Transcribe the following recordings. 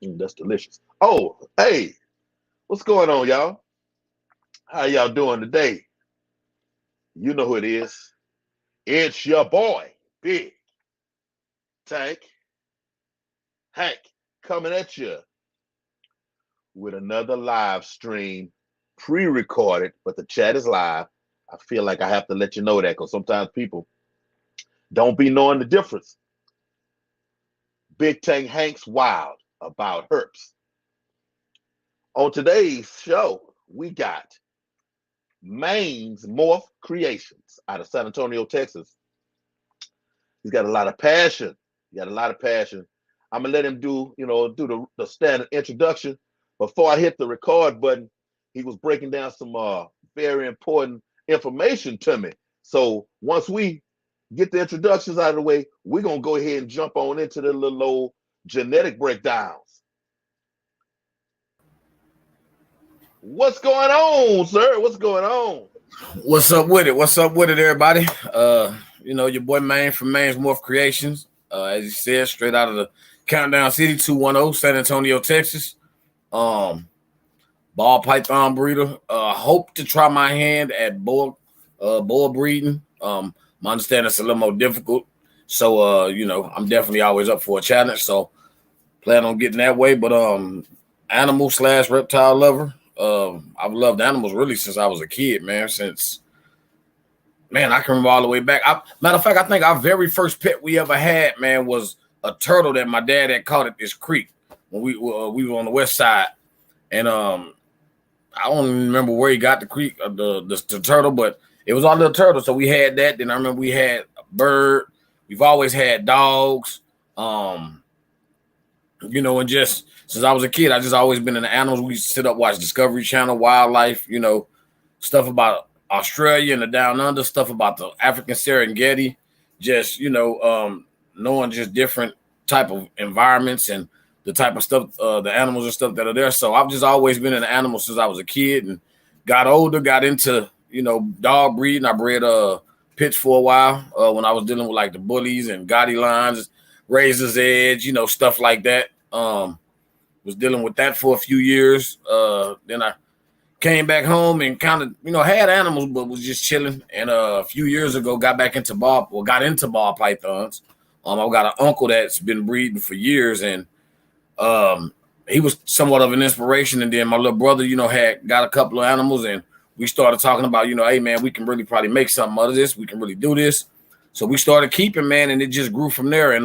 That's delicious. Oh, hey, what's going on, y'all? How y'all doing today? You know who it is. It's your boy, Big Tank Hank, coming at you with another live stream, pre-recorded, but the chat is live. I feel like I have to let you know that because sometimes people don't be knowing the difference. Big Tank Hank's wild about herps. On today's show, we got Maine's Morph Creations out of San Antonio, Texas. He's got a lot of passion. He got a lot of passion. I'm gonna let him do the standard introduction. Before I hit the record button, he was breaking down some very important information to me. So once we get the introductions out of the way, we're gonna go ahead and jump on into the little old genetic breakdowns. What's going on, sir? What's going on? What's up with it? What's up with it, everybody? Your boy Maine from Maine's Morph Creations. As you said, straight out of the Countdown City, 210, San Antonio, Texas. Ball python breeder. Hope to try my hand at boa breeding. My understanding it's a little more difficult. So I'm definitely always up for a challenge. So plan on getting that way. But animal/reptile lover. I've loved animals really since I was a kid, man. I can remember all the way back. Matter of fact, I think our very first pet we ever had, man, was a turtle that my dad had caught at this creek when we were on the west side. And I don't even remember where he got the creek, the turtle, but it was our little turtle. So we had that. Then I remember we had a bird. We've always had dogs. And just since I was a kid, I just always been in the animals. We used to sit up, watch Discovery Channel, wildlife, stuff about Australia and the down under, stuff about the African Serengeti, just, knowing just different type of environments and the type of stuff, the animals and stuff that are there. So I've just always been in the animals since I was a kid and got older, got into, dog breeding. I bred pits for a while when I was dealing with like the bullies and Gotti lines, Razor's Edge, stuff like that. Was dealing with that for a few years. Then I came back home and kind of, had animals, but was just chilling. And a few years ago, got into ball pythons. I've got an uncle that's been breeding for years, and he was somewhat of an inspiration. And then my little brother, had got a couple of animals, and we started talking about, hey, man, we can really probably make something out of this. We can really do this. So we started keeping, man, and it just grew from there. And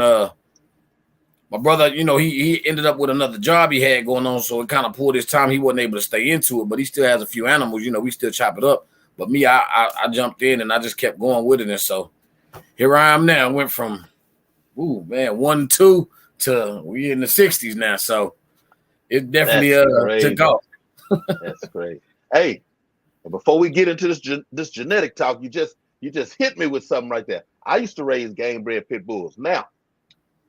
my brother, he ended up with another job he had going on, so it kind of pulled his time. He wasn't able to stay into it, but he still has a few animals. We still chop it up. But me, I jumped in and I just kept going with it. And so here I am now. I went from, 1, 2 to we in the 60s now. So it definitely took off. That's great. Hey, before we get into this genetic talk, you just hit me with something right there. I used to raise game bred pit bulls. Now,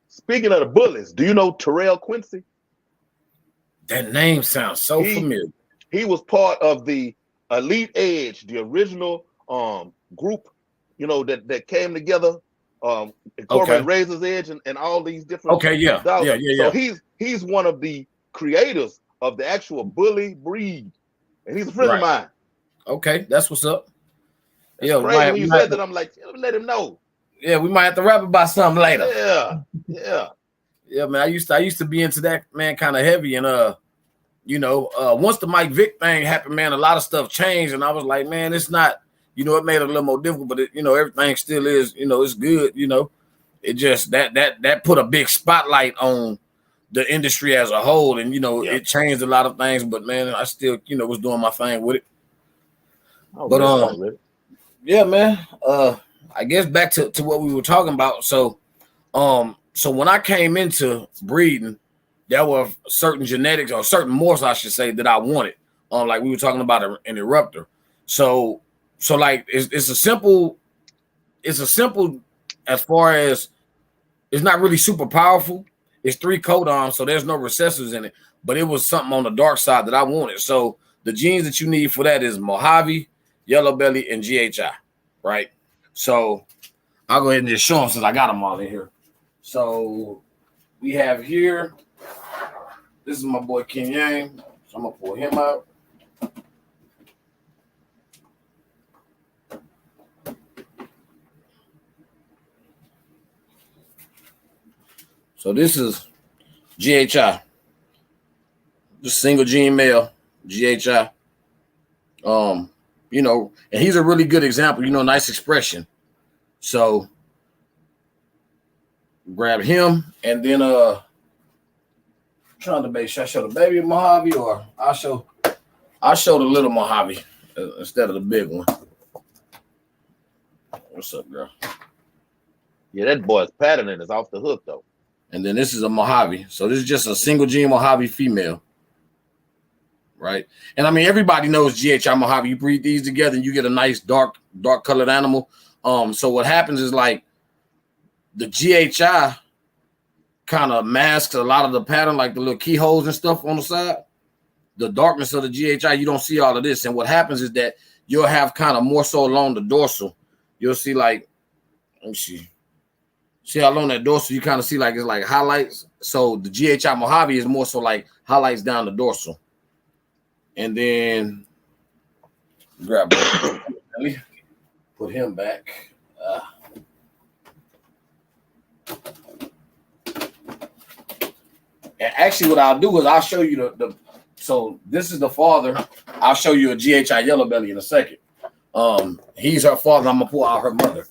speaking of the bullies, do you know Terrell Quincy? That name sounds so familiar. He was part of the Elite Edge, the original group, that came together, incorporating Razor's Edge and all these different dogs. So he's one of the creators of the actual bully breed, and he's a friend of mine. Okay, that's what's up. Crazy when you said that, I'm like, let him know. Yeah, we might have to rap about something later. Yeah, man. I used to be into that, man, kind of heavy, and once the Mike Vick thing happened, man, a lot of stuff changed, and I was like, man, it's not, it made it a little more difficult, but everything still is, it's good, it just that put a big spotlight on the industry as a whole, and it changed a lot of things, but man, I still, was doing my thing with it. Yeah, man. I guess back to what we were talking about. So when I came into breeding, there were certain genetics or certain morphs, I should say, that I wanted. Like we were talking about an eruptor. So like it's a simple as far as it's not really super powerful. It's 3 codons, so there's no recessives in it. But it was something on the dark side that I wanted. So the genes that you need for that is Mojave, Yellow Belly, and GHI, right? So I'll go ahead and just show them since I got them all in here. So we have here This is my boy Ken Yang. So I'm gonna pull him out. So this is GHI, just single gene male, GHI. You know, and he's a really good example, you know, nice expression. So grab him and then trying to make, should I show the baby Mojave or I'll show the little Mojave instead of the big one. What's up, girl? Yeah, that boy's patterning is off the hook though. And then this is a Mojave. So this is just a single gene Mojave female. Right. And I mean, everybody knows GHI Mojave. You breed these together and you get a nice dark colored animal. So what happens is like the GHI kind of masks a lot of the pattern, like the little keyholes and stuff on the side. The darkness of the GHI, you don't see all of this. And what happens is that you'll have kind of more so along the dorsal. You'll see like, let me see. See how along that dorsal you kind of see like it's like highlights. So the GHI Mojave is more so like highlights down the dorsal. And then grab him. Let me put him back. And actually what I'll do is I'll show you the so this is the father. I'll show you a GHI yellow belly in a second. He's her father. I'm gonna pull out her mother.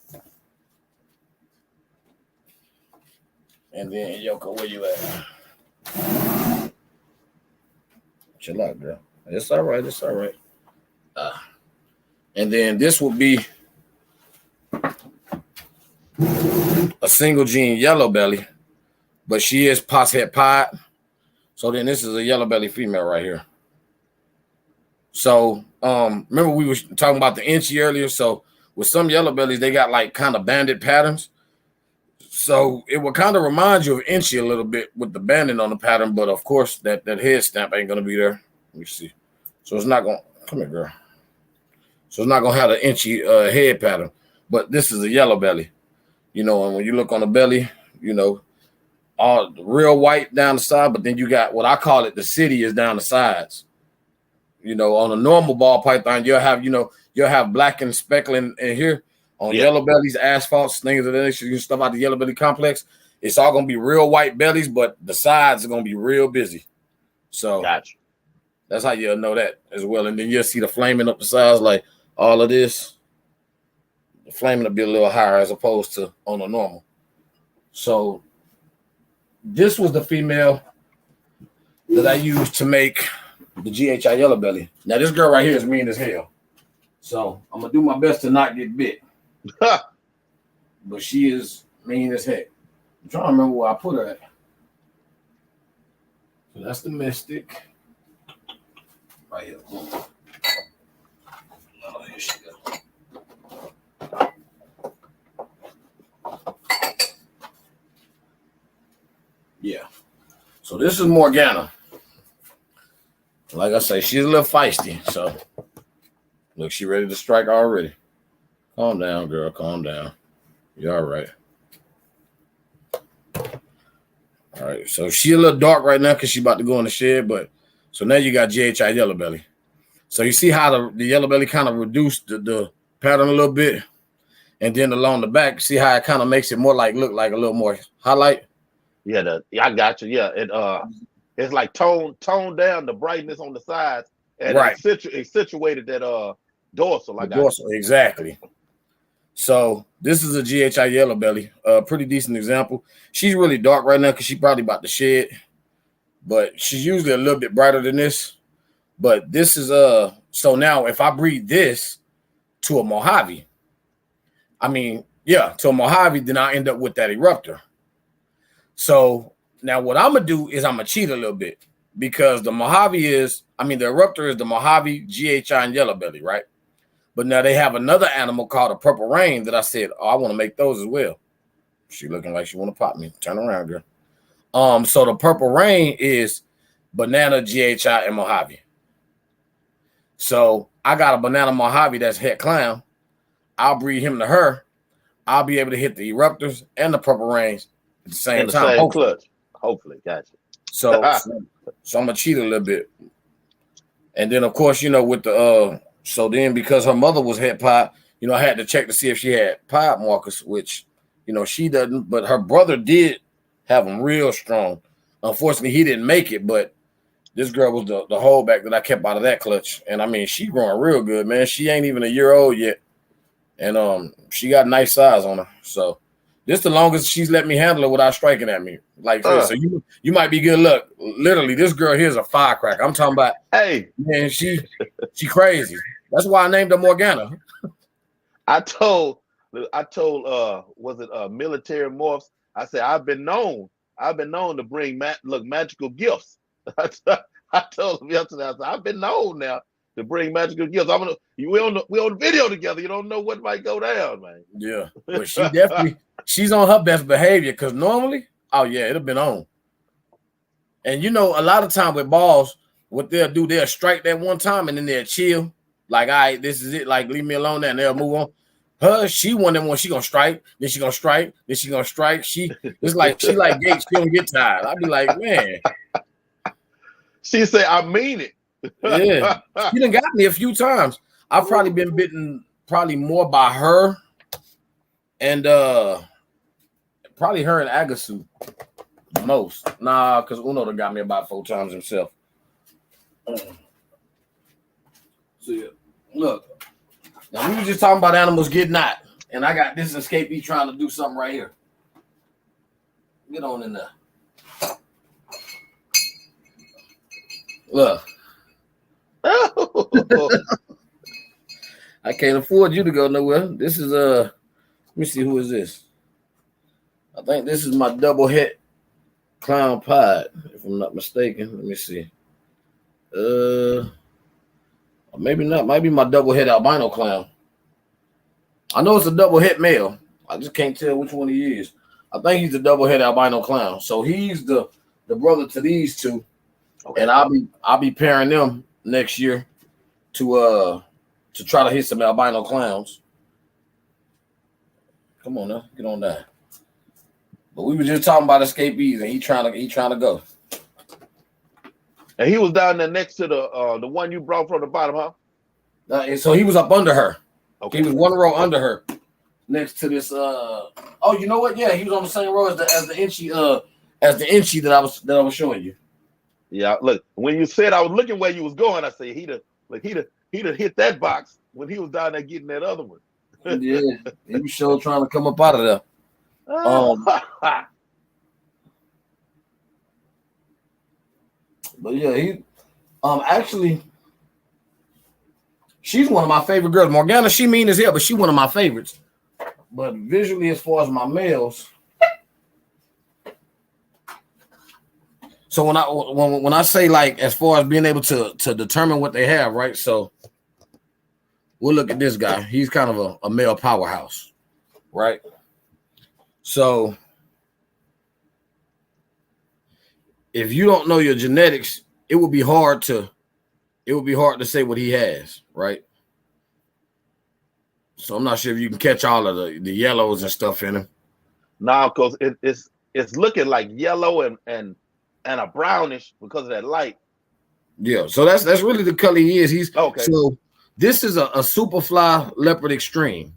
And then Yoko, where you at? Chill out, girl. It's all right. It's all right. And then this will be a single gene yellow belly, but she is pos het pied. So then this is a yellow belly female right here. So remember we were talking about the inchy earlier. So with some yellow bellies, they got like kind of banded patterns. So it will kind of remind you of inchy a little bit with the banding on the pattern, but of course that head stamp ain't gonna be there. Let me see. So it's not gonna come here, girl. So it's not gonna have the inchy head pattern, but this is a yellow belly, you know. And when you look on the belly, you know, all real white down the side, but then you got what I call it, the city is down the sides. You know, on a normal ball python, you'll have black and speckling in here. On yellow bellies, asphalts, things of that nature, stuff out the yellow belly complex, it's all gonna be real white bellies, but the sides are gonna be real busy. So gotcha. That's how you'll know that as well. And then you'll see the flaming up the sides, like all of this. The flaming will be a little higher as opposed to on a normal. So this was the female that I used to make the GHI yellow belly. Now this girl right here is mean as hell. So I'm gonna do my best to not get bit. But she is mean as heck. I'm trying to remember where I put her at. So that's the Mystic. Right here. Oh, here she goes. Yeah. So this is Morgana. Like I say, she's a little feisty. So look, she ready to strike already. Calm down, girl. Calm down. You're all right. All right. So she a little dark right now because she about to go in the shed. But so now you got GHI yellow belly. So you see how the yellow belly kind of reduced the pattern a little bit. And then along the back, see how it kind of makes it more like look like a little more highlight. Yeah, I got you. Yeah, it's like toned down the brightness on the sides, and right. It's situated that dorsal. Like dorsal, exactly. So this is a GHI yellow belly, pretty decent example. She's really dark right now because she's probably about to shed, but she's usually a little bit brighter than this. But this is so now if I breed this to a Mojave, to a Mojave, then I end up with that eruptor. So now what I'm gonna do is I'm gonna cheat a little bit because the Mojave the eruptor is the Mojave, GHI, and yellow belly, right? But now they have another animal called a purple rain that I said, I want to make those as well. She looking like she want to pop me. Turn around, girl. So the purple rain is banana, GHI, and Mojave. So I got a banana Mojave that's het clown. I'll breed him to her. I'll be able to hit the eruptors and the purple rains at the same time. Same clutch. Hopefully, gotcha. So I'm gonna cheat a little bit. And then of course, with the so then because her mother was het pied, I had to check to see if she had pied markers, which she doesn't, but her brother did have them real strong. Unfortunately, he didn't make it, but this girl was the holdback that I kept out of that clutch. And I mean, she growing real good, man. She ain't even a year old yet. And she got nice size on her. So this the longest she's let me handle it without striking at me. Like so you might be good luck. Literally, this girl here's a firecracker. I'm talking about, hey, man, she crazy. That's why I named her Morgana. I told was it military morphs? I said I've been known to bring magical gifts. I told him yesterday, I said, I've been known now to bring magical gifts. We on video together. You don't know what might go down, man. Yeah, but she's on her best behavior because normally, oh yeah, it'd have been on. And a lot of time with balls, what they'll do, they'll strike that one time and then they'll chill. Like, all right, this is it. Like, leave me alone there, and they'll move on. She one of them when she gonna strike, then she gonna strike, then she gonna strike. It's like she like Gates, she don't get tired. I'd be like, man. She said, I mean it. Yeah. She done got me a few times. I've probably been bitten more by her and probably her and Agasu most. Nah, because Uno done got me about 4 times himself. So yeah, look. Now we were just talking about animals getting out, and I got this escapee trying to do something right here. Get on in there. Look. I can't afford you to go nowhere. This is let me see, who is this? I think this is my double hit clown pied, if I'm not mistaken. Let me see. Maybe not. Might be my double hit albino clown. I know it's a double hit male. I just can't tell which one he is. I think he's the double hit albino clown. So he's the brother to these two. Okay. And I'll be pairing them next year to try to hit some albino clowns. Come on now, get on that. But we were just talking about escapees, and he trying to go. And he was down there next to the one you brought from the bottom, huh? So he was up under her. Okay. He was one row under her, next to this. Oh, you know what? Yeah, he was on the same row as the Inchi that I was showing you. Yeah, look, when you said I was looking where you was going, I said he'd have hit that box when he was down there getting that other one. Yeah, he was sure trying to come up out of there. But yeah, he actually she's one of my favorite girls. Morgana, she mean as hell, but she's one of my favorites. But visually, as far as my males. So when I say, like, as far as being able to determine what they have, right? So we'll look at this guy. He's kind of a male powerhouse, right? So if you don't know your genetics, it would be hard to say what he has, right? So I'm not sure if you can catch all of the yellows and stuff in him. No, because it's looking like yellow and a brownish because of that light. Yeah, so that's really the color he is. He's okay. So this is a Superfly Leopard Extreme.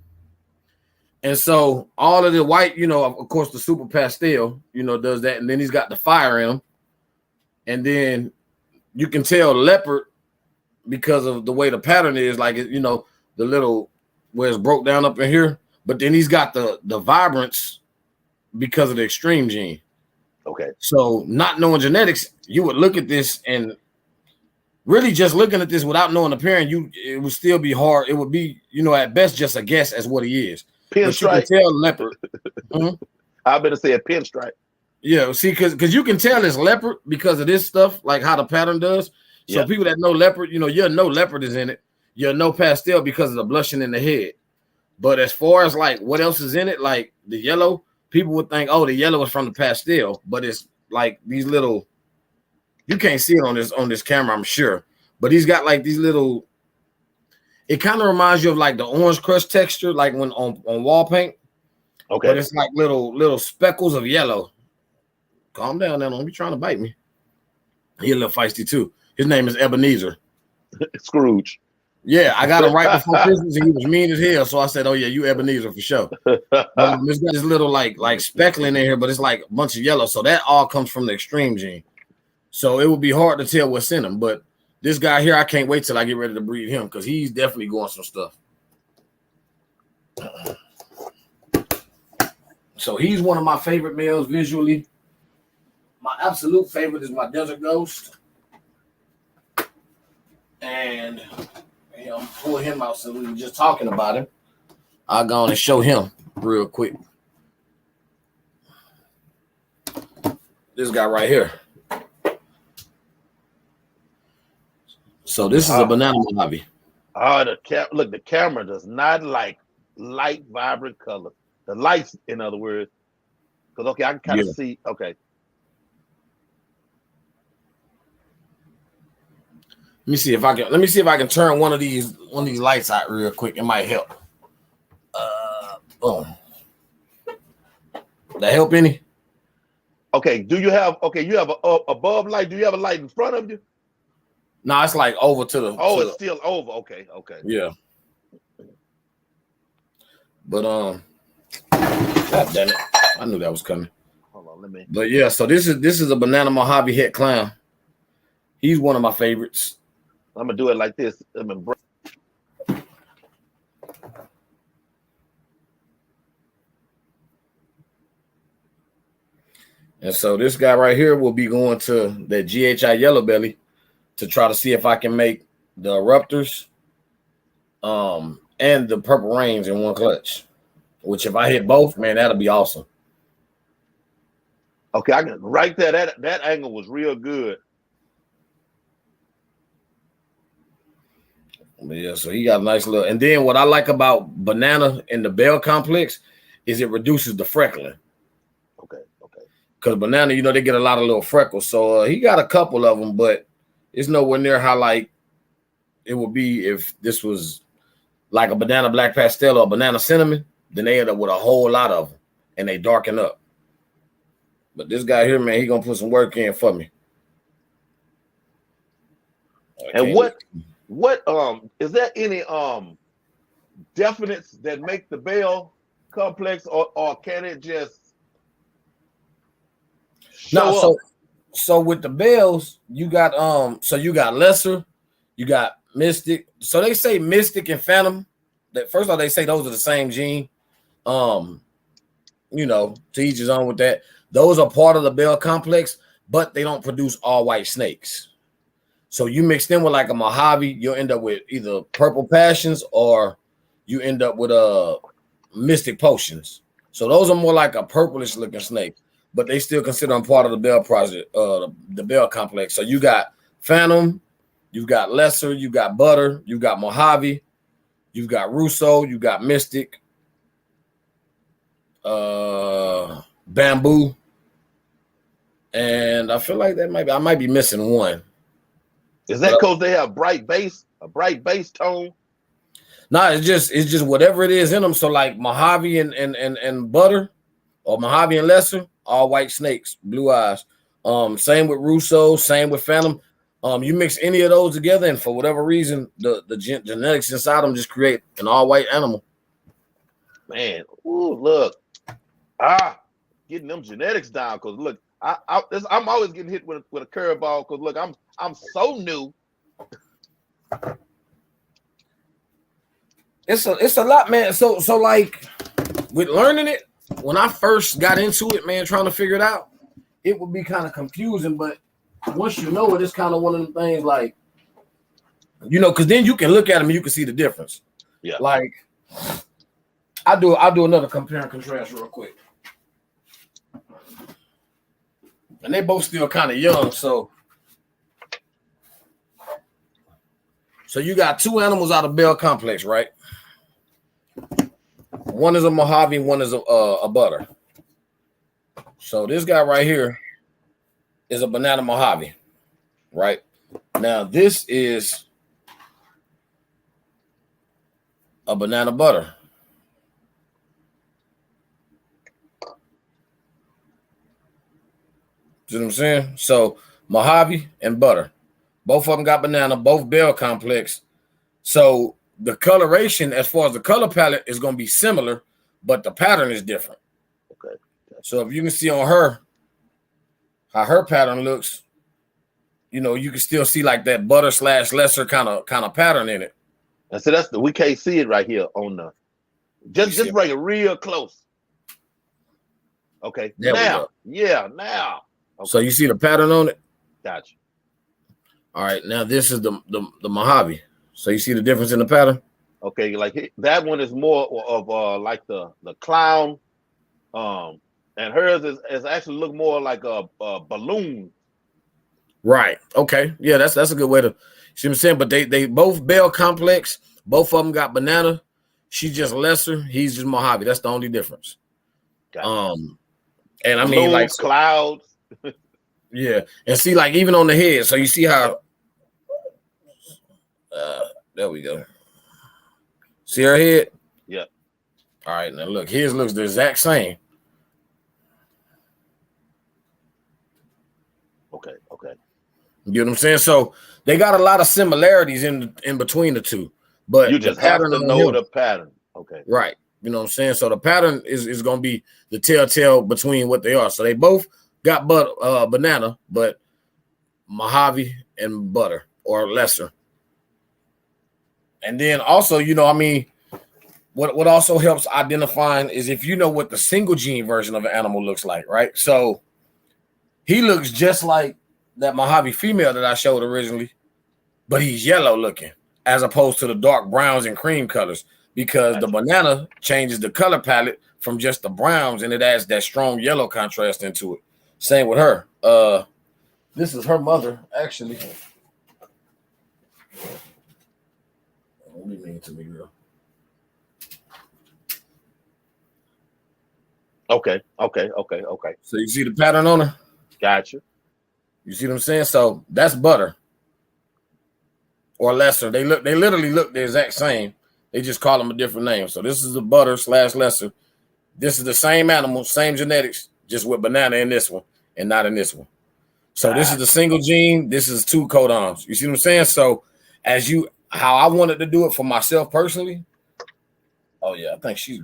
And so all of the white, of course, the Super Pastel, does that. And then he's got the fire in him. And then you can tell leopard because of the way the pattern is, like, the little where it's broke down up in here. But then he's got the vibrance because of the extreme gene. Okay. So not knowing genetics, you would look at this and really just looking at this without knowing the parent, it would still be hard. It would be, at best just a guess as what he is. Pinstripe. You can tell leopard. Mm-hmm. I better say a pinstripe. Yeah, see, because you can tell it's leopard because of this stuff, like how the pattern does. So people that know leopard, you'll know leopard is in it. You'll know pastel because of the blushing in the head. But as far as like what else is in it, like the yellow, people would think, oh, the yellow is from the pastel, but it's like these little. You can't see it on this camera, I'm sure, but he's got like these little. It kind of reminds you of like the orange crust texture, like when on wall paint. Okay. But it's like little speckles of yellow. Calm down, now. Don't be trying to bite me. He a little feisty too. His name is Ebenezer. Scrooge. Yeah, I got him right before Christmas, and he was mean as hell. So I said, "Oh yeah, you Ebenezer for sure." But it's got this little like speckling in here, but it's like a bunch of yellow. So that all comes from the extreme gene. So it would be hard to tell what's in him. But this guy here, I can't wait till I get ready to breed him because he's definitely going some stuff. So he's one of my favorite males visually. My absolute favorite is my Desert Ghost. And I'm pulling him out so we were just talking about him. I'll go on and show him real quick. This guy right here. So this is a banana Mojave. Oh, the camera does not like light, vibrant colors. The lights, in other words, because I can kind of see. Okay. Let me see if I can turn one of these lights out real quick. It might help. Boom. That help any? Okay. You have a above light. Do you have a light in front of you? No, it's like over to the. Oh, it's still over. Okay. Yeah. But God damn it! I knew that was coming. Hold on, let me. But yeah, so this is a banana Mojave head clown. He's one of my favorites. I'm gonna do it like this. And so this guy right here will be going to that GHI yellow belly to try to see if I can make the eruptors and the purple rains in one clutch. Which if I hit both, man, that'll be awesome. Okay, I can right there. That angle was real good. Yeah, so he got a nice little. And then what I like about banana in the Bell complex is it reduces the freckling. Okay. Because banana, they get a lot of little freckles. So he got a couple of them, but it's nowhere near how like it would be if this was like a banana black pastel or a banana cinnamon. Then they end up with a whole lot of them, and they darken up. But this guy here, man, he gonna put some work in for me. And what is there any definites that make the Bell complex, or can it just show up? So with the Bells, you got lesser, you got mystic. So they say mystic and phantom. That first of all, they say those are the same gene. To each his own with that. Those are part of the Bell complex, but they don't produce all white snakes. So you mix them with like a Mojave, you'll end up with either purple passions or you end up with mystic potions. So those are more like a purplish looking snake, but they still consider them part of the Bell project, the Bell complex. So you got phantom, you've got lesser, you got butter, you got Mojave, you've got Russo, you got mystic, bamboo, and I feel like I might be missing one. Is that because they have a bright bass tone? No, it's just whatever it is in them. So like Mojave and butter, or Mojave and lesser, all white snakes, blue eyes. Same with Russo, same with phantom. You mix any of those together, and for whatever reason, the genetics inside them just create an all white animal. Man, ooh, look, getting them genetics down. Because look, I'm always getting hit with a curveball. Because look, I'm so new. It's a lot, man. So like with learning it, when I first got into it, man, trying to figure it out, it would be kind of confusing. But once you know it, it's kind of one of the things like, because then you can look at them and you can see the difference. Yeah. Like I'll do another compare and contrast real quick. And they both still kind of young, so you got two animals out of Bell complex, right? One is a Mojave, one is a butter. So this guy right here is a banana Mojave, right? Now this is a banana butter. See what I'm saying? So Mojave and butter. Both of them got banana, both Bell complex. So the coloration, as far as the color palette, is going to be similar, but the pattern is different. Okay. So if you can see on her how her pattern looks, you know, you can still see like that butter / lesser kind of pattern in it. And so we can't see it right here on the. Just bring it real close. Okay. There now, now. Okay. So you see the pattern on it. Gotcha. All right. Now this is the Mojave. So you see the difference in the pattern. Okay, like that one is more of like the clown, and hers is actually look more like a balloon. Right. Okay. Yeah, that's a good way to see what I'm saying. But they both Bell complex. Both of them got banana. She's just lesser. He's just Mojave. That's the only difference. Gotcha. And I balloons, mean like clouds. Yeah, and see like even on the head. So you see how. There we go. See her head? Yeah. All right, now look, his looks the exact same. Okay. You know what I'm saying? So they got a lot of similarities in between the two, but you just have to know the pattern. Okay. Right. You know what I'm saying? So the pattern is going to be the telltale between what they are. So they both got banana, but Mojave and butter or lesser. And then also, you know, I mean, what also helps identifying is if you know what the single gene version of an animal looks like, right? So he looks just like that Mojave female that I showed originally, but he's yellow looking as opposed to the dark browns and cream colors because the banana changes the color palette from just the browns and it adds that strong yellow contrast into it. Same with her. This is her mother, actually. What do you mean to me, girl? Okay. So you see the pattern on her? Gotcha. You see what I'm saying? So that's butter or lesser. They literally look the exact same. They just call them a different name. So this is the butter / lesser. This is the same animal, same genetics, just with banana in this one and not in this one. So this is the single gene. This is 2 codons. You see what I'm saying? So how I wanted to do it for myself personally. Oh yeah, I think she's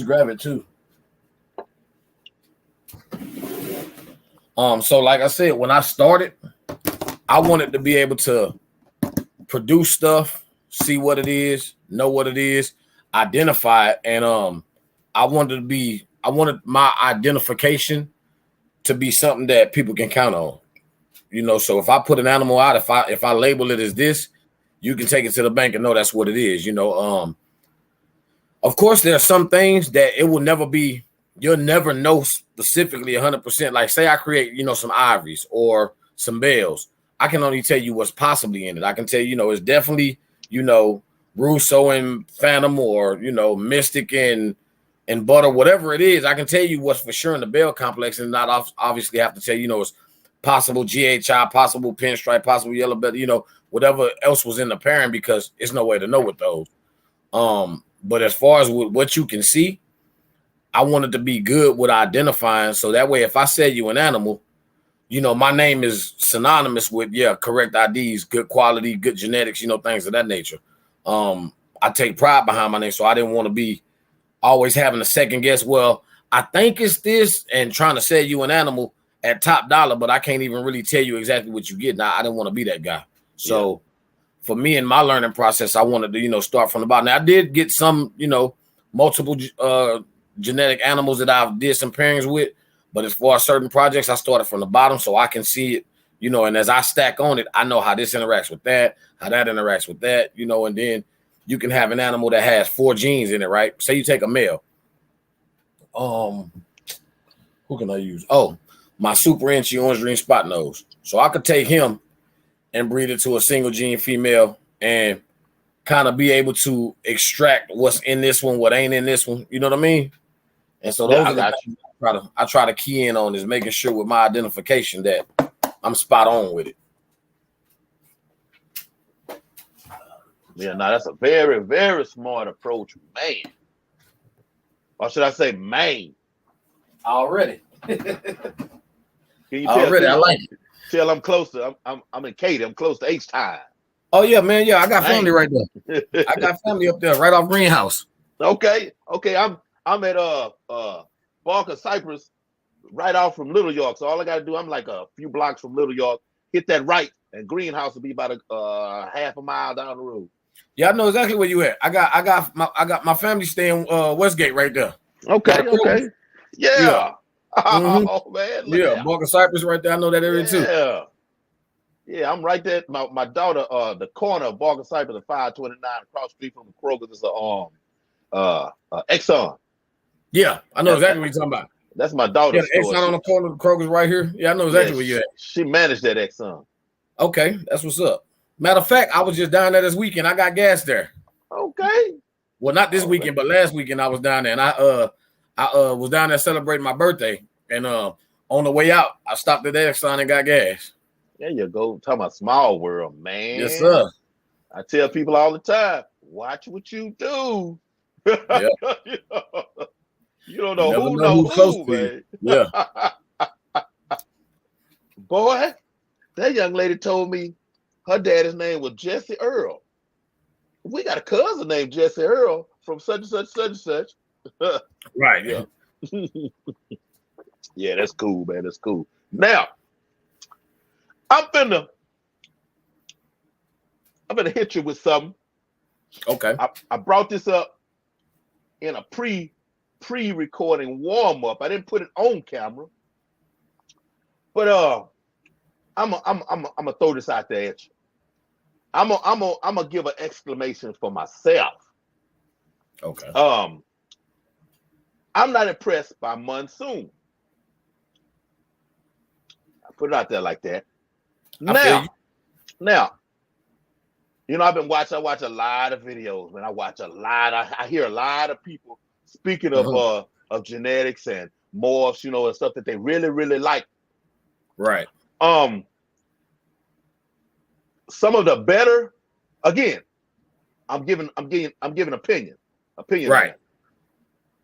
gravid too. So like I said, when I started, I wanted to be able to produce stuff, see what it is, know what it is, identify it, and I wanted my identification to be something that people can count on. You know, so if I put an animal out, if I label it as this, you can take it to the bank and know that's what it is. You know, of course, there are some things that it will never be. You'll never know specifically 100%. Like say I create, you know, some ivories or some bells. I can only tell you what's possibly in it. I can tell you, you know, it's definitely, you know, Russo and Phantom or, you know, Mystic and Butter, whatever it is. I can tell you what's for sure in the Bell complex and not obviously have to tell you, you know, it's possible GHI, possible pinstripe, possible yellow bell, you know, whatever else was in the pairing because it's no way to know with those. But as far as what you can see, I wanted to be good with identifying. So that way, if I sell you an animal, you know, my name is synonymous with, correct IDs, good quality, good genetics, you know, things of that nature. I take pride behind my name. So I didn't want to be always having a second guess. Well, I think it's this and trying to sell you an animal at top dollar, but I can't even really tell you exactly what you get. Now, I didn't want to be that guy. So for me in my learning process, I wanted to, you know, start from the bottom. Now, I did get some, you know, multiple genetic animals that I've did some pairings with, but as far as certain projects, I started from the bottom so I can see it, you know, and as I stack on it, I know how this interacts with that, how that interacts with that, you know, and then you can have an animal that has 4 genes in it, right? Say you take a male. Who can I use? Oh, my super inchy orange green spot nose. So I could take him and breed it to a single gene female and kind of be able to extract what's in this one, what ain't in this one. You know what I mean? And so those are the things I try to key in on is making sure with my identification that I'm spot on with it. Yeah, now that's a very, very smart approach, man. Or should I say Maine? Already. Can you tell? Already, I like it. Tell I'm close to. I'm in Katy. I'm close to H time. Oh yeah, man. Yeah, I got family right there. Man. I got family up there, right off Greenhouse. Okay. I'm at Barker Cypress, right off from Little York. So all I got to do, I'm like a few blocks from Little York. Hit that right, and Greenhouse will be about a half a mile down the road. Yeah, I know exactly where you at. I got my family staying Westgate right there. Okay. Yeah. Yeah. Oh man, look Yeah, at Barker Cypress right there. I know that area too. Yeah. Yeah, I'm right there. My daughter, the corner of Barker Cypress at 529 across the street from Kroger's is Exxon. Yeah, I know exactly what you're talking about. That's my daughter's Yeah, store. Exxon on the corner of the Kroger's right here. Yeah, I know exactly where you're at. She managed that Exxon. Okay, that's what's up. Matter of fact, I was just down there this weekend. I got gas there. Okay. Well, not this weekend, but last weekend I was down there, and I was down there celebrating my birthday. And on the way out, I stopped at the Exxon and got gas. There you go. Talking about small world, man. Yes, sir. I tell people all the time, watch what you do. Yeah. You don't know who knows who, man. Yeah. Boy, that young lady told me her daddy's name was Jesse Earl. We got a cousin named Jesse Earl from such and such, such and such. Right. Yeah. Yeah, that's cool, man. That's cool. Now, I'm finna hit you with something. Okay. I brought this up in a pre-recording warm-up. I didn't put it on camera. But I'm gonna throw this out there at you. I'm gonna give an exclamation for myself. Okay. I'm not impressed by Monsoon. I put it out there like that. Now, you know, I watch a lot of videos, man. I watch a lot. I hear a lot of people speaking of genetics and morphs, you know, and stuff that they really, really like. Right. Some of the better, again, I'm giving opinion. Right.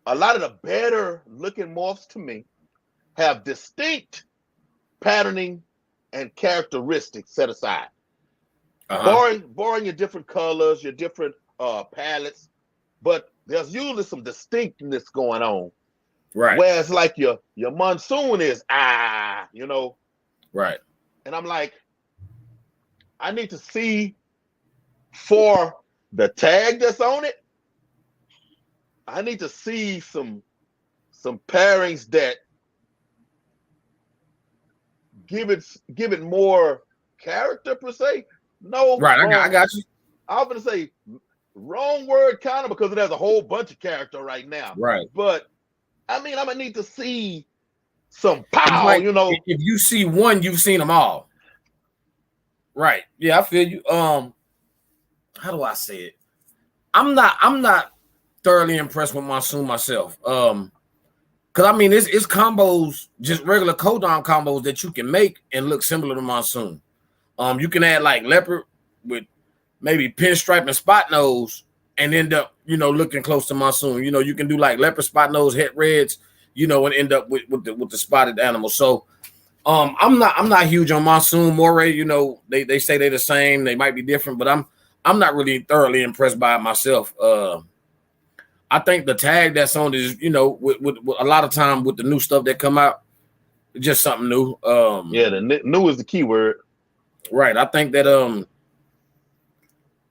A lot of the better looking morphs to me have distinct patterning and characteristics set aside. Barring your different colors, your different palettes, but there's usually some distinctness going on. Right. Whereas like your Monsoon is you know. Right. And I'm like, I need to see for the tag that's on it. I need to see some pairings that give it more character per se. No, right. I got you. I was gonna say wrong word kind of because it has a whole bunch of character right now. Right. But I mean, I'm gonna need to see some power. Like, you know, if you see one, you've seen them all. Right. Yeah, I feel you. How do I say it? I'm not thoroughly impressed with Monsoon myself. Because I mean, it's combos, just regular codon combos that you can make and look similar to Monsoon. You can add like leopard with maybe pinstripe and spot nose and end up, you know, looking close to Monsoon. You know, you can do like leopard, spot nose, head reds, you know, and end up with the spotted animal. So I'm not huge on Monsoon, Moray. You know, they say they're the same, they might be different, but I'm not really thoroughly impressed by it myself. I think the tag that's on is, you know, with a lot of time with the new stuff that come out, just something new. Yeah, the new is the key word. Right. I think that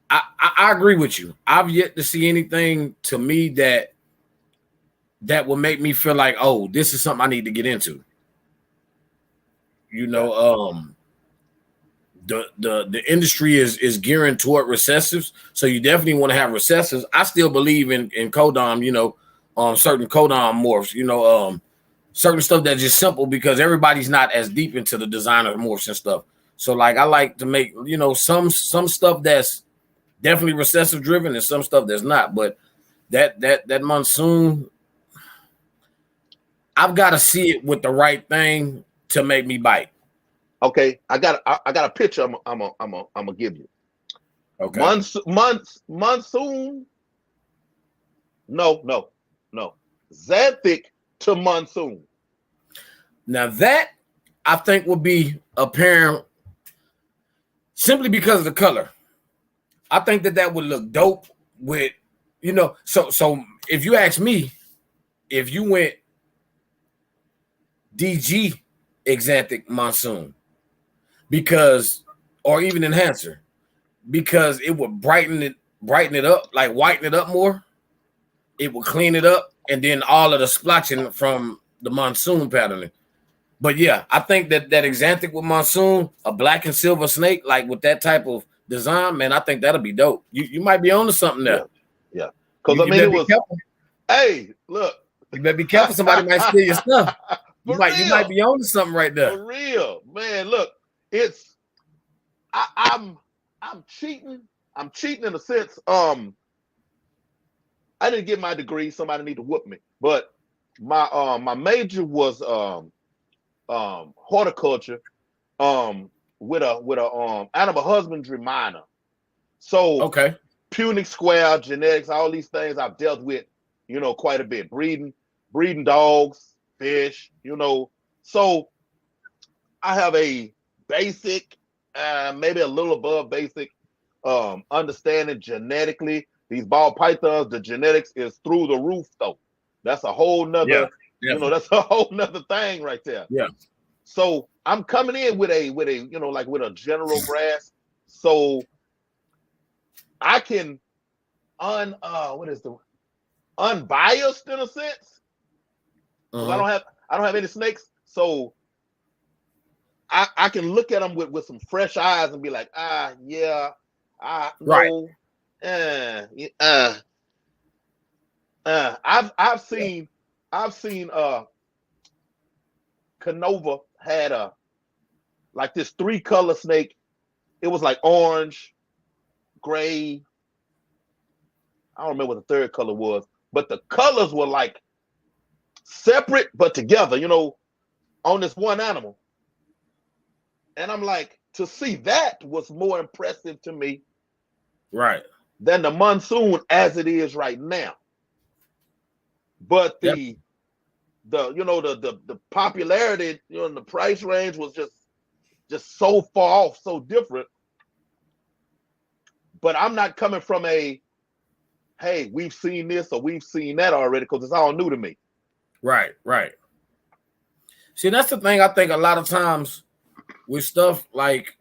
I agree with you. I've yet to see anything to me that will make me feel like, oh, this is something I need to get into. You know, the industry is gearing toward recessives, so you definitely want to have recessives. I still believe in codon, you know, certain codon morphs, you know, certain stuff that's just simple because everybody's not as deep into the designer morphs and stuff. So like I like to make, you know, some stuff that's definitely recessive driven and some stuff that's not. But that Monsoon, I've got to see it with the right thing to make me bite. Okay, I got a picture I'm gonna give you. Okay. Monsoon. No. Xanthic to Monsoon. Now that I think would be apparent simply because of the color. I think that would look dope with, so if you ask me, if you went DG Exantic Monsoon, because, or even Enhancer, because it would brighten it up, like whiten it up more. It would clean it up, and then all of the splotching from the Monsoon patterning. But yeah, I think that Exantic with Monsoon, a black and silver snake, like with that type of design, man, I think that'll be dope. You might be onto something there. Yeah. Because I You mean, better it be was. careful. Hey, look. You better be careful. Somebody might steal your stuff. You might be onto something right there. For real, man. Look, it's I'm cheating. I'm cheating in a sense. I didn't get my degree. Somebody need to whoop me. But my major was horticulture with a animal husbandry minor. So okay, Punic square, genetics, all these things I've dealt with, quite a bit. Breeding dogs, fish, So I have a basic, maybe a little above basic, understanding genetically. These ball pythons, the genetics is through the roof, though. That's a whole nother, that's a whole nother thing right there. Yeah. So I'm coming in with a, like with a general grasp. So I can unbiased in a sense. Because I don't have any snakes. So I can look at them with some fresh eyes and be like, yeah, no, I've seen Canova had like this 3-color snake. It was like orange, gray. I don't remember what the third color was, but the colors were like separate but together, on this one animal. And I'm like, to see that was more impressive to me, right, than the Monsoon as it is right now. But the popularity, and the price range was just so far off, so different. But I'm not coming from a, hey, we've seen this or we've seen that already, because it's all new to me. Right. See, that's the thing. I think a lot of times with stuff like,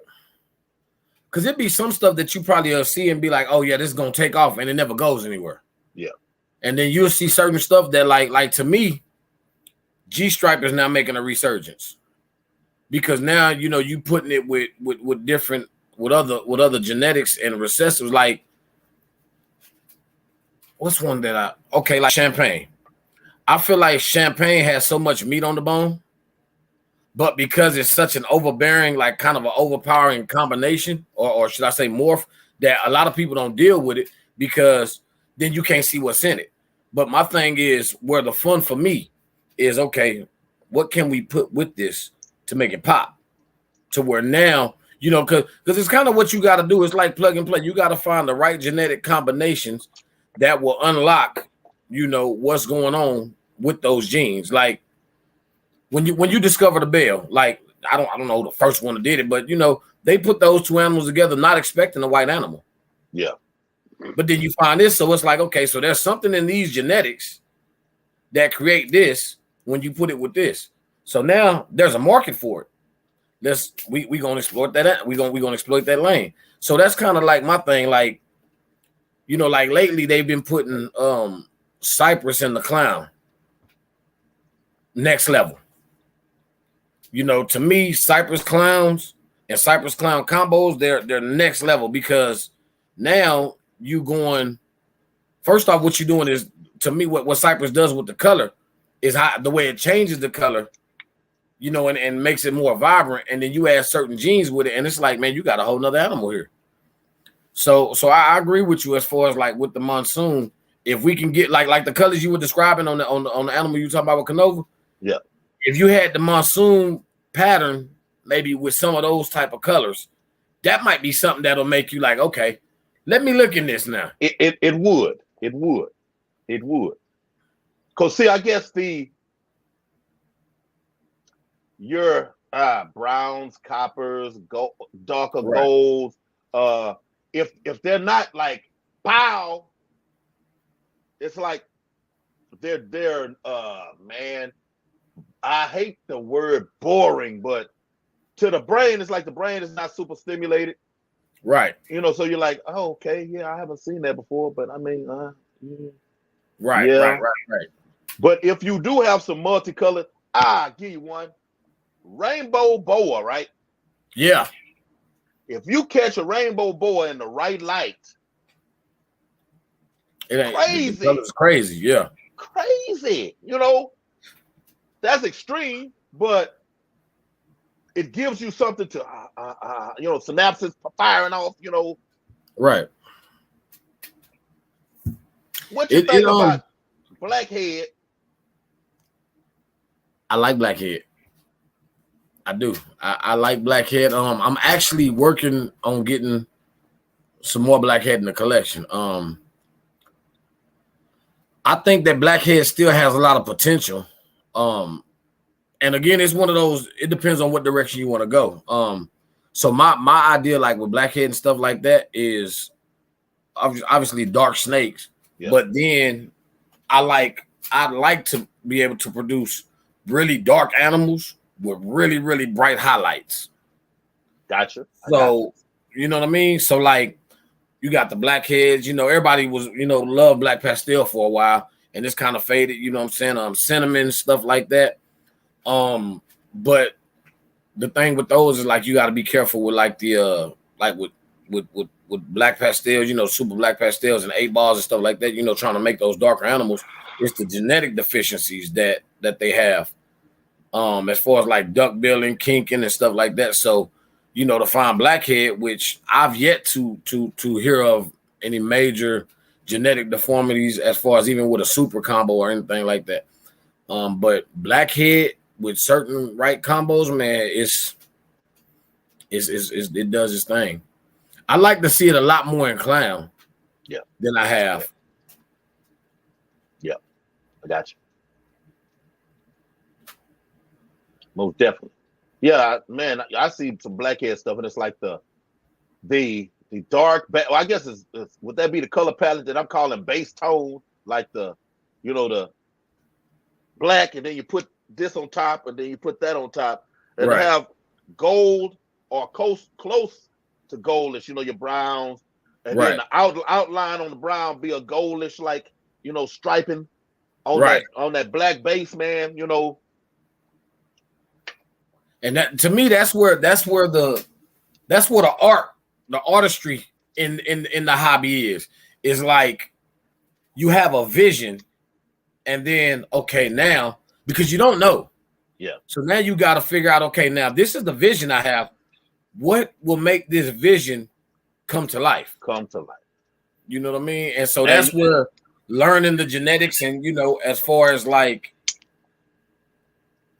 because it'd be some stuff that you probably see and be like, oh yeah, this is gonna take off, and it never goes anywhere. Yeah. And then you'll see certain stuff that like to me, G Stripe is now making a resurgence, because now you putting it with different with other genetics and recessives. Like, what's one that like Champagne. I feel like Champagne has so much meat on the bone, but because it's such an overbearing, like kind of an overpowering combination, or should I say morph, that a lot of people don't deal with it, because then you can't see what's in it. But my thing is, where the fun for me is, okay, what can we put with this to make it pop? To where now, because it's kind of what you got to do. It's like plug and play. You got to find the right genetic combinations that will unlock, what's going on with those genes. Like when you discover the bell, like I don't know the first one that did it, but they put those two animals together, not expecting a white animal. Yeah. But then you find this, so it's like, okay, so there's something in these genetics that create this when you put it with this. So now there's a market for it. We gonna exploit that. We gonna exploit that lane. So that's kind of like my thing. Like, like lately they've been putting Cypress in the Clown next level. To me, Cypress Clowns and Cypress Clown combos, they're next level, because now you going, first off, what you're doing is, to me, what Cypress does with the color is how the way it changes the color, and makes it more vibrant, and then you add certain genes with it, and it's like, man, you got a whole nother animal here. So I agree with you as far as like with the Monsoon. If we can get like the colors you were describing on the animal you talking about with Canova, yeah. If you had the Monsoon pattern, maybe with some of those type of colors, that might be something that'll make you like, okay, let me look in this now. It would. Because see, I guess your Browns, coppers, gold, darker Right. golds. If they're not like pow, it's like they're man. I hate the word boring, but to the brain, it's like the brain is not super stimulated. Right. So you're like, oh, okay, yeah, I haven't seen that before, but I mean, Right. yeah. Right. But if you do have some multicolored, I'll give you one. Rainbow boa, right? Yeah. If you catch a rainbow boa in the right light, It ain't crazy. The color's crazy, yeah. Crazy. That's extreme, but it gives you something to synapses firing off, Right. What you think about blackhead? I like blackhead. I do. I like blackhead. I'm actually working on getting some more blackhead in the collection. I think that blackhead still has a lot of potential. And again, it's one of those, it depends on what direction you want to go. So my idea, like with blackhead and stuff like that, is obviously dark snakes. Yeah. But then I'd like to be able to produce really dark animals with really, really bright highlights. Gotcha. So, you know what I mean? So like you got the blackheads, everybody was, loved black pastel for a while, and it's kind of faded, you know what I'm saying? Cinnamon, stuff like that. But the thing with those is like you got to be careful with like the like with black pastels, super black pastels and 8 balls and stuff like that, trying to make those darker animals. It's the genetic deficiencies that they have. As far as like duck billing, kinking, and stuff like that. So, to find blackhead, which I've yet to hear of any major genetic deformities as far as even with a super combo or anything like that. But blackhead with certain right combos, man, it does its thing. I like to see it a lot more in clown, than I have. Yeah, I got you. Most definitely. Yeah, man, I see some blackhead stuff, and it's like the dark. Well, I guess it's would that be the color palette that I'm calling base tone, like the black, and then you put this on top, and then you put that on top, and right. Have gold or close to goldish, your browns, and right. Then the outline on the brown be a goldish, like striping on right. that black base, man, And that, to me, that's where the artistry in the hobby is like you have a vision, and then okay, now because you don't know, so now you got to figure out, okay, now this is the vision I have. What will make this vision come to life? You know what I mean? And so that's where learning the genetics and as far as like.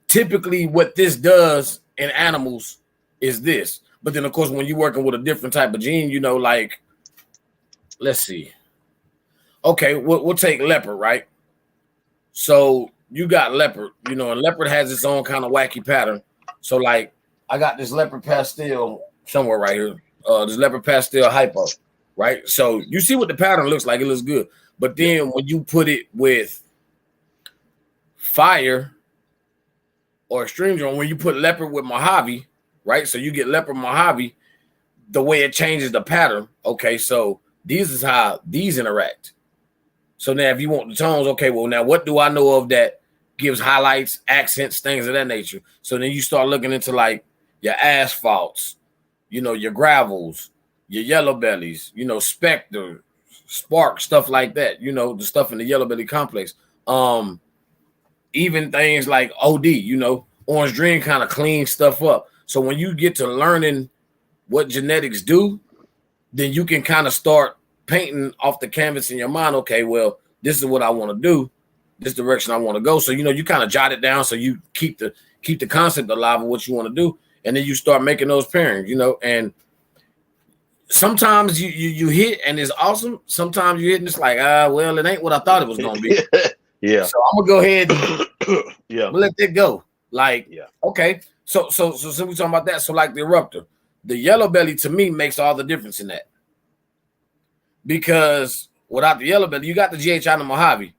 Typically, what this does in animals is this. But then, of course, when you're working with a different type of gene, like, let's see. Okay, we'll take leopard, right? So you got leopard, and leopard has its own kind of wacky pattern. So, like, I got this leopard pastel somewhere right here. This leopard pastel hypo, right? So you see what the pattern looks like. It looks good. But then when you put it with fire or extreme drone, when you put leopard with Mojave, right? So you get leopard Mojave, the way it changes the pattern. Okay, so these is how these interact. So now if you want the tones, okay, well now what do I know of that gives highlights, accents, things of that nature? So then you start looking into like your asphalts, your gravels, your yellow bellies, spectre, spark, stuff like that, the stuff in the yellow belly complex. Even things like OD, Orange Dream kind of cleans stuff up. So when you get to learning what genetics do, then you can kind of start painting off the canvas in your mind. Okay, well, this is what I want to do. This direction I want to go. So, you kind of jot it down so you keep the concept alive of what you want to do. And then you start making those pairings, and sometimes you hit and it's awesome. Sometimes you hit and it's like, well, it ain't what I thought it was going to be. Yeah. So I'm gonna go ahead and let that go. Like, okay, So since we talking about that, so like the eruptor, the yellow belly to me makes all the difference in that. Because without the yellow belly, you got the GHI and the Mojave.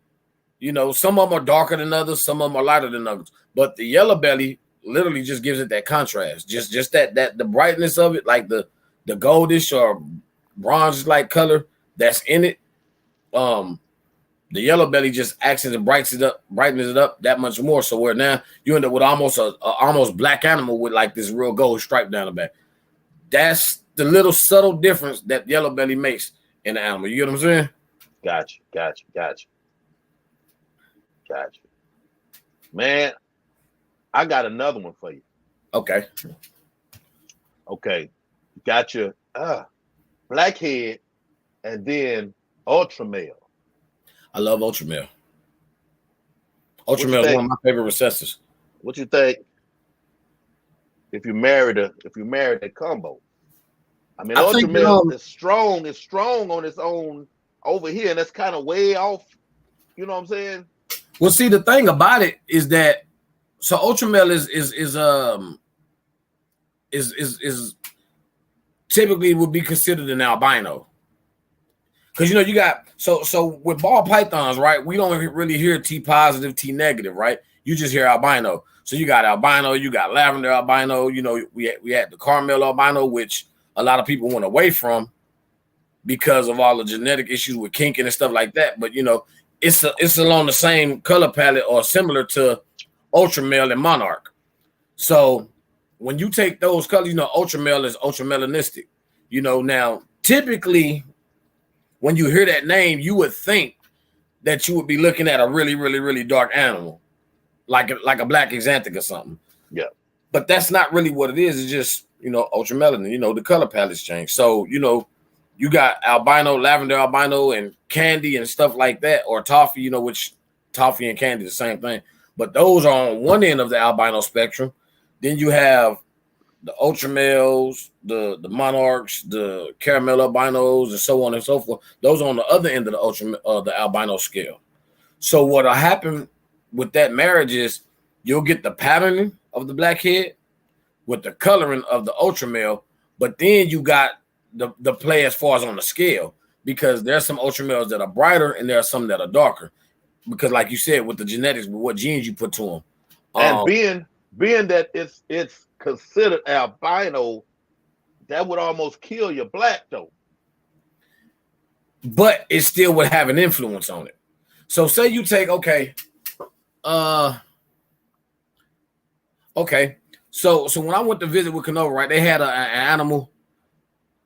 You know, some of them are darker than others, some of them are lighter than others. But the yellow belly literally just gives it that contrast. Just that the brightness of it, like the goldish or bronze like color that's in it. The yellow belly just acts and brightens it up that much more. So where now you end up with almost a almost black animal with like this real gold stripe down the back. That's the little subtle difference that yellow belly makes in the animal. You get what I'm saying? Got you. Man, I got another one for you. Okay. Got your blackhead and then ultra male. I love ultra male. Ultra male is one of my favorite recessives. What you think if you married a combo? I mean, ultra male is strong on its own over here, and that's kind of way off. You know what I'm saying? Well, see, the thing about it is that so ultra male is typically would be considered an albino. Because you know you got so with ball pythons, right? We don't really hear T positive, T negative, right? You just hear albino. So you got albino, you got lavender albino. You know we had the caramel albino, which a lot of people went away from because of all the genetic issues with kinking and stuff like that. But you know it's along the same color palette or similar to ultra male and monarch. So when you take those colors, you know ultra male is ultra melanistic. You know now typically, when you hear that name, you would think that you would be looking at a really, really, really dark animal, like a black axanthic or something. Yeah. But that's not really what it is. It's just, you know, ultramelanin. You know, the color palettes change. So, you know, you got albino, lavender albino, and candy and stuff like that, or toffee, you know, which toffee and candy is the same thing. But those are on one end of the albino spectrum. Then you have the ultra males, the monarchs, the caramel albinos, and so on and so forth. Those are on the other end of the albino scale. So what'll happen with that marriage is you'll get the patterning of the blackhead with the coloring of the ultra male, but then you got the play as far as on the scale, because there's some ultra males that are brighter and there are some that are darker. Because like you said, with the genetics, with what genes you put to them. And being that it's considered albino, that would almost kill your black though. But it still would have an influence on it. So say you take okay. So when I went to visit with Canova, right, they had an animal.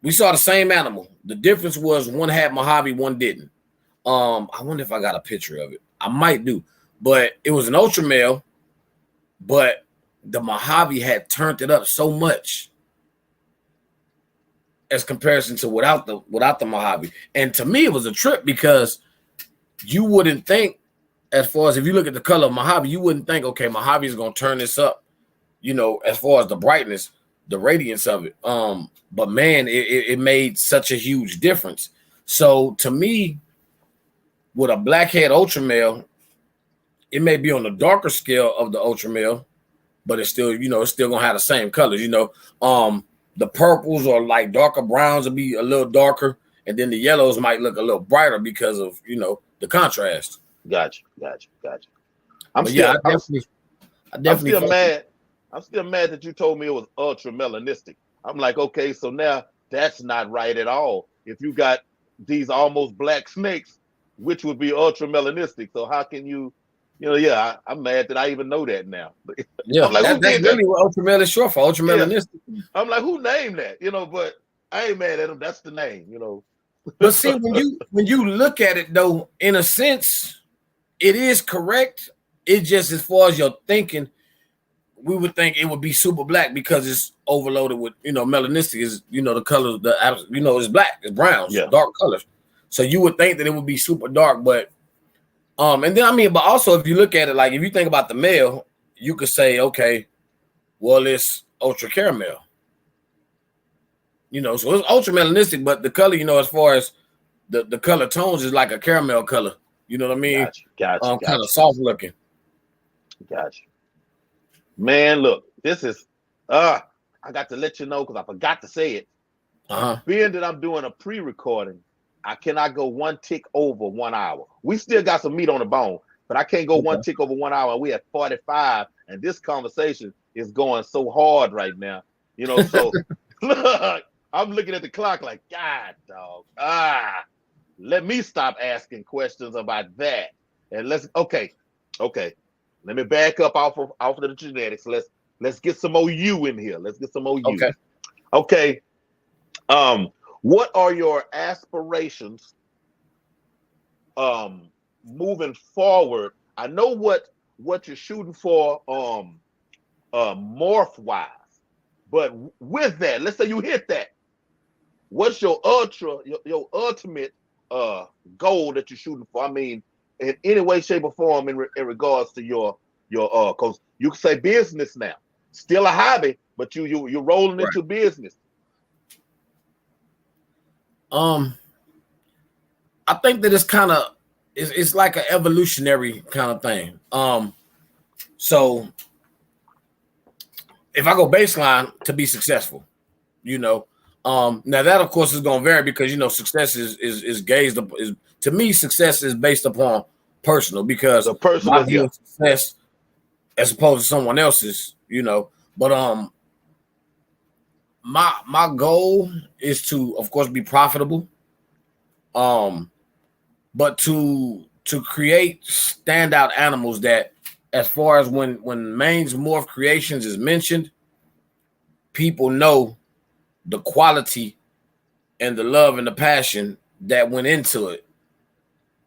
We saw the same animal. The difference was one had Mojave, one didn't. I wonder if I got a picture of it. I might do, but it was an ultra male, but the Mojave had turned it up so much as comparison to without the Mojave. And to me, it was a trip because you wouldn't think, as far as if you look at the color of Mojave, you wouldn't think, okay, Mojave is going to turn this up, you know, as far as the brightness, the radiance of it. But man, it made such a huge difference. So to me, with a blackhead ultra male, it may be on the darker scale of the ultra male, but it's still, you know, it's still gonna have the same colors. You know, the purples or like darker browns will be a little darker, and then the yellows might look a little brighter because of, you know, the contrast. Gotcha. I'm still mad that you told me it was ultra melanistic. I'm like, okay, so now that's not right at all. If you got these almost black snakes, which would be ultra melanistic, so how can you? You know, I'm mad that I even know that now. Yeah, I'm like, that's really what ultra male is short for, ultra melanistic. Yeah. I'm like, who named that? You know, but I ain't mad at him. That's the name, you know. But see, when you look at it though, in a sense, it is correct. It just, as far as your thinking, we would think it would be super black because it's overloaded with, you know, melanistic is, you know, the color, you know, it's black, it's browns, dark colors. So you would think that it would be super dark, but and then I mean, but also if you look at it, like if you think about the male, you could say, okay, well, it's ultra caramel. You know, so it's ultra melanistic, but the color, you know, as far as the color tones is like a caramel color. You know what I mean? Gotcha. Kind of soft looking. Gotcha. Man, look, this is I got to let you know because I forgot to say it. Uh-huh. Being that I'm doing a pre-recording, I cannot go one tick over 1 hour. We still got some meat on the bone, but I can't go one Okay. tick over 1 hour. We at 45, and this conversation is going so hard right now. So look, I'm looking at the clock like, God, dog. Let me stop asking questions about that. And okay. Let me back up off of the genetics. Let's get some more you in here. Let's get some more you. Okay. Okay. What are your aspirations moving forward? I know what you're shooting for morph wise, but with that, let's say you hit that. What's your your ultimate goal that you're shooting for? I mean, in any way, shape, or form in regards to your because you can say business now, still a hobby, but you're rolling Right. into business. I think that it's like an evolutionary kind of thing. So if I go baseline to be successful, you know, now that of course is going to vary because success is gauged is to me success is based upon personal because The my personal, view yeah, of success as opposed to someone else's, but my goal is to of course be profitable, but to create standout animals that as far as when Maine's Morph Creations is mentioned, people know the quality and the love and the passion that went into it.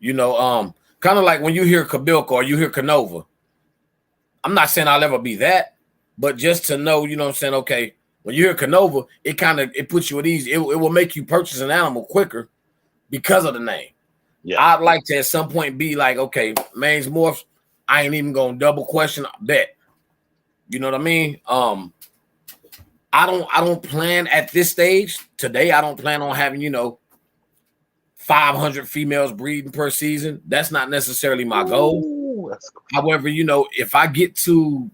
Kind of like when you hear Kabilka or you hear Canova. I'm not saying I'll ever be that, but just to know, what I'm saying, okay, when you hear Canova, it puts you at ease. It will make you purchase an animal quicker because of the name. yeah. I'd like to at some point be like, okay, Maine's Morphs, I ain't even gonna double question bet. You know what I mean? I don't plan at this stage today. I don't plan on having 500 females breeding per season. That's not necessarily my goal. Ooh, that's cool. However, if I get to,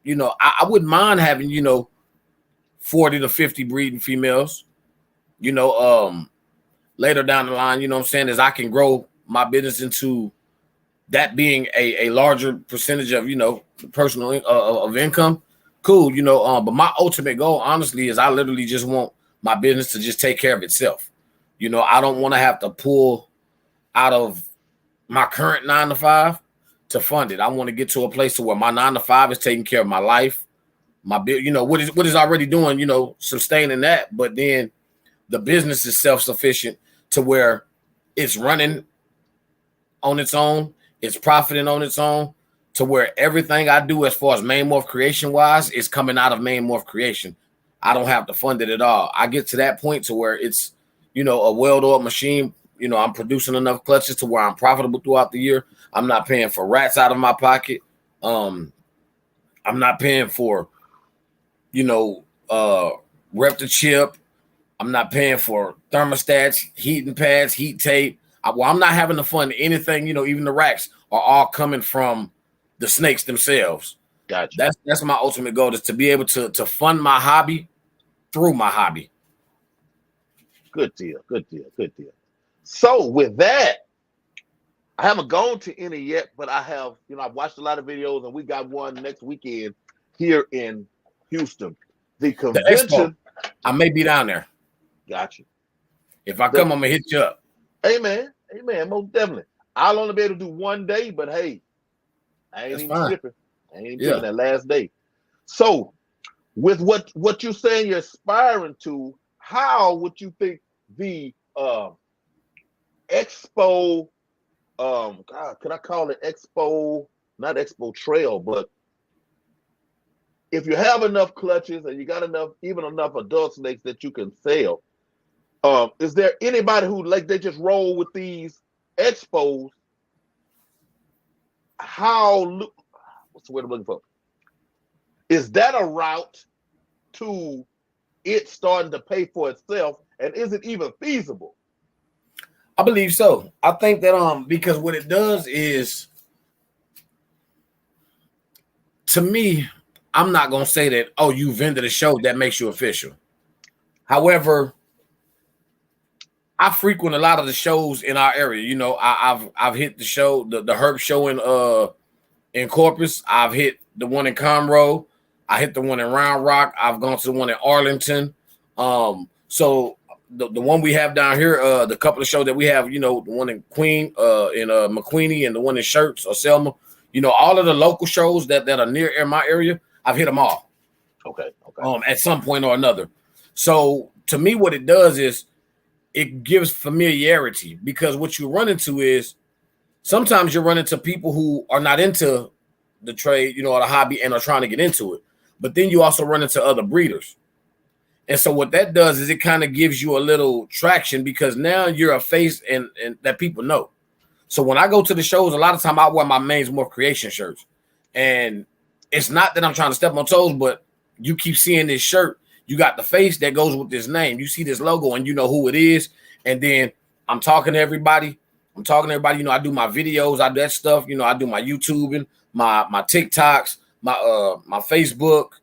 I wouldn't mind having 40 to 50 breeding females. Later down the line, what I'm saying, is I can grow my business into that being a larger percentage of personal of income. Cool, but my ultimate goal honestly is I literally just want my business to just take care of itself. I don't want to have to pull out of my current 9 to 5 to fund it. I want to get to a place to where my 9 to 5 is taking care of my life, my bill, what is already doing, sustaining that, but then the business is self-sufficient to where it's running on its own, it's profiting on its own, to where everything I do as far as Maine Morph Creation wise is coming out of Maine Morph Creation. I don't have to fund it at all. I get to that point to where it's, a well-oiled machine. I'm producing enough clutches to where I'm profitable throughout the year. I'm not paying for rats out of my pocket. I'm not paying for, rep to chip. I'm not paying for thermostats, heating pads, heat tape. I'm not having to fund anything. Even the racks are all coming from the snakes themselves. Gotcha. That's my ultimate goal, is to be able to fund my hobby through my hobby. Good deal. Good deal. Good deal. So with that, I haven't gone to any yet, but I have, I've watched a lot of videos, and we got one next weekend here in Houston. The The expo, convention. I may be down there. Gotcha. If I come, I'm gonna hit you up. Amen. Most definitely. I'll only be able to do one day, but hey, I ain't That's even fine. tripping. I ain't even tripping that last day. So, with what you're saying, you're aspiring to, how would you think the expo, God, could I call it expo? Not expo trail, but if you have enough clutches and you got even enough adult snakes that you can sell, is there anybody who like they just roll with these expos? What's the word I'm looking for? Is that a route to it starting to pay for itself, and is it even feasible? I believe so. I think that because what it does is, to me, I'm not gonna say that, oh, you vended a show that makes you official. However, I frequent a lot of the shows in our area. You know, I've hit the show, the Herb show in Corpus. I've hit the one in Conroe. I hit the one in Round Rock. I've gone to the one in Arlington. So the one we have down here, the couple of shows that we have, you know, the one in Queen, in McQueenie, and the one in Shirts or Selma. You know, all of the local shows that are near in my area, I've hit them all. Okay. Okay. At some point or another. So to me, what it does is it gives familiarity, because what you run into is sometimes you run into people who are not into the trade, you know, or the hobby, and are trying to get into it. But then you also run into other breeders. And so what that does is it kind of gives you a little traction, because now you're a face and that people know. So when I go to the shows, a lot of time I wear my Maine Morph Creation shirts. And it's not that I'm trying to step on toes, but you keep seeing this shirt. You got the face that goes with this name. You see this logo and you know who it is. And then I'm talking to everybody. You know, I do my videos, I do that stuff. You know, I do my YouTubing, my TikToks, my Facebook.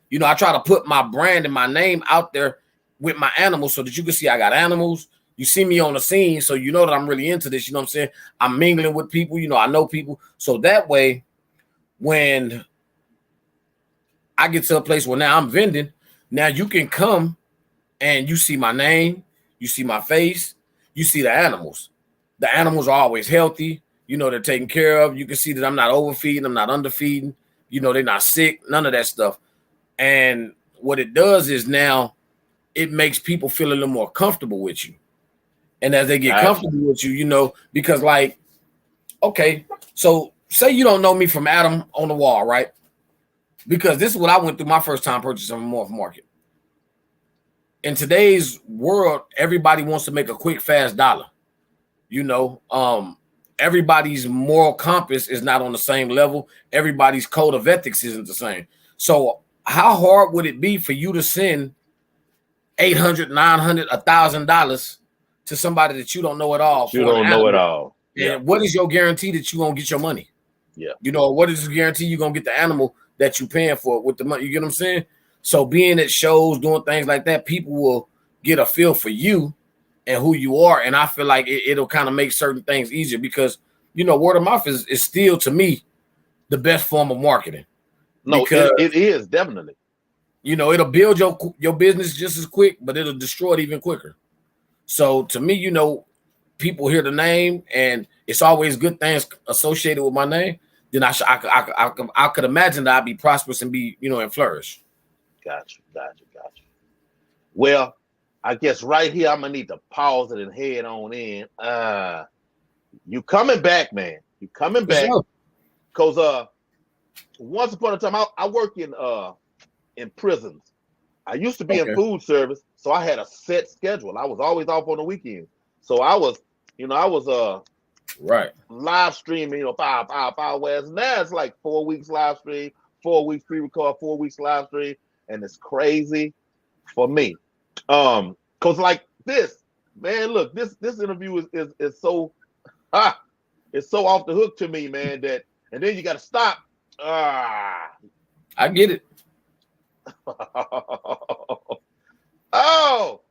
You know, I try to put my brand and my name out there with my animals so that you can see I got animals. You see me on the scene, so you know that I'm really into this. You know what I'm saying? I'm mingling with people. You know, I know people. So that way, when I get to a place where now I'm vending, now you can come and you see my name, you see my face, you see the animals. The animals are always healthy. You know, they're taken care of. You can see that I'm not overfeeding, I'm not underfeeding. You know, they're not sick, none of that stuff. And what it does is now it makes people feel a little more comfortable with you. And as they get comfortable with you, you know, because like, okay, so say you don't know me from Adam on the wall, right? Because this is what I went through my first time purchasing a Morph market. In today's world, everybody wants to make a quick, fast dollar. You know, everybody's moral compass is not on the same level. Everybody's code of ethics isn't the same. So how hard would it be for you to send $800, $900, $1,000 to somebody that you don't know at all? You don't know at all. Yeah. And what is your guarantee that you're going to get your money? Yeah. You know, what is the guarantee you're going to get the animal that you're paying for with the money? You get what I'm saying? So being at shows, doing things like that, people will get a feel for you and who you are. And I feel like it'll kind of make certain things easier, because, you know, word of mouth is still, to me, the best form of marketing. No, it is definitely. You know, it'll build your business just as quick, but it'll destroy it even quicker. So to me, you know, people hear the name and it's always good things associated with my name. Then I could imagine that I'd be prosperous and be, you know, and flourish. Gotcha. Well, I guess right here I'm gonna need to pause it and head on in. You coming back, man? You coming back? Cause once upon a time I work in prisons. I used to be in food service, so I had a set schedule. I was always off on the weekends. So I was right live streaming, you know, five whereas now it's like 4 weeks live stream, 4 weeks pre-record, 4 weeks live stream, and it's crazy for me. Cause like this, man, look, this interview is so it's so off the hook to me, man, that and then you gotta stop. I get it. Oh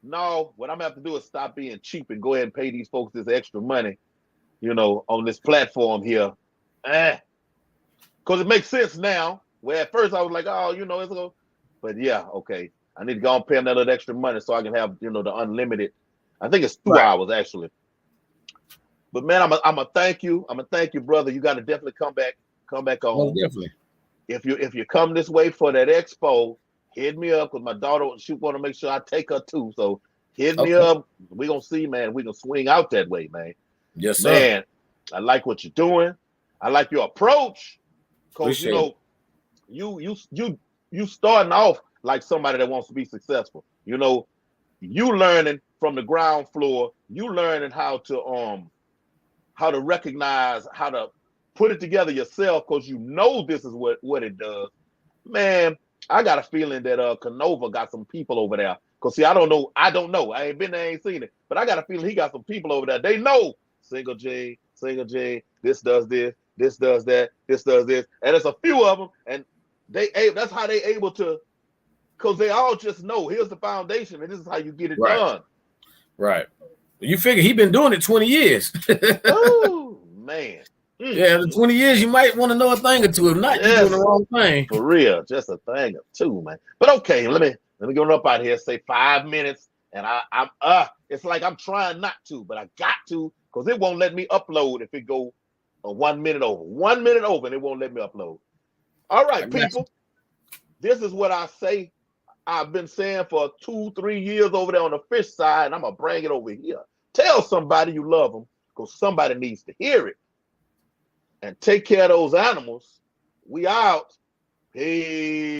no, what I'm gonna have to do is stop being cheap and go ahead and pay these folks this extra money, you know, on this platform here. Because it makes sense now. Where at first I was like, oh, you know, it's a, but yeah, okay. I need to go and pay them that little extra money so I can have, you know, the unlimited. I think it's 2 hours actually. But man, I'm gonna thank you. I'm gonna thank you, brother. You gotta definitely come back on. Oh, definitely. If you come this way for that expo, hit me up, because my daughter, she want to make sure I take her too. So hit me up. We're gonna see, man. We're gonna swing out that way, man. Yes, sir. Man, I like what you're doing. I like your approach. Because you know, you starting off like somebody that wants to be successful. You know, you learning from the ground floor, you learning how to recognize, how to put it together yourself, because you know this is what it does. Man, I got a feeling that Canova got some people over there. Because see, I don't know. I ain't been there, I ain't seen it. But I got a feeling he got some people over there. They know Single J, this does this. This does that. This does this. And it's a few of them, and that's how they able to, because they all just know here's the foundation, and this is how you get it Right. done. Right. You figure he been doing it 20 years. Oh man. Yeah, the 20 years you might want to know a thing or two. If not, you're doing the wrong thing. For real, just a thing or two, man. But okay, let me go up out here. Say 5 minutes, and I'm it's like I'm trying not to, but I got to, because it won't let me upload if it go 1 minute over. 1 minute over, and it won't let me upload. All right, people. This is what I say. I've been saying for 2-3 years over there on the fish side, and I'm gonna bring it over here. Tell somebody you love them, because somebody needs to hear it. And take care of those animals. We out. Peace.